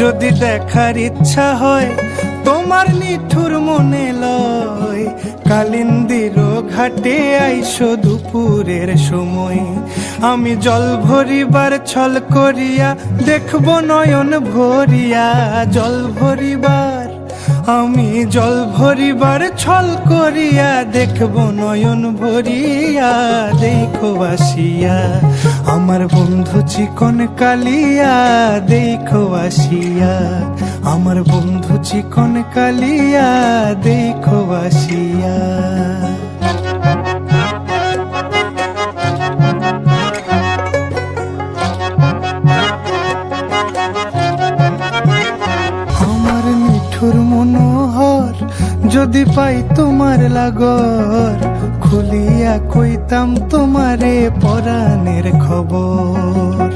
যদি দেখার ইচ্ছা হয় তোমার নিঠুর মনে লয়, কালিন্দির ঘাটে আইসো দুপুরের সময়। আমি জল ভরিবার ছল করিয়া দেখব নয়ন ভরিয়া, জল ভরিবার আমি জল ভরিবার ছল করিয়া দেখব নয়ন ভরিয়া। দেখো আসিয়া আমার বন্ধু চিকন কালিয়া, দেখো আসিয়া আমার বন্ধু চিকন কালিয়া, দেখো আসিয়া। আমার মিঠুর মনোহর যদি পাই তোমার লাগর, খুলিয়া কইতাম তোমারে পরাণের খবর।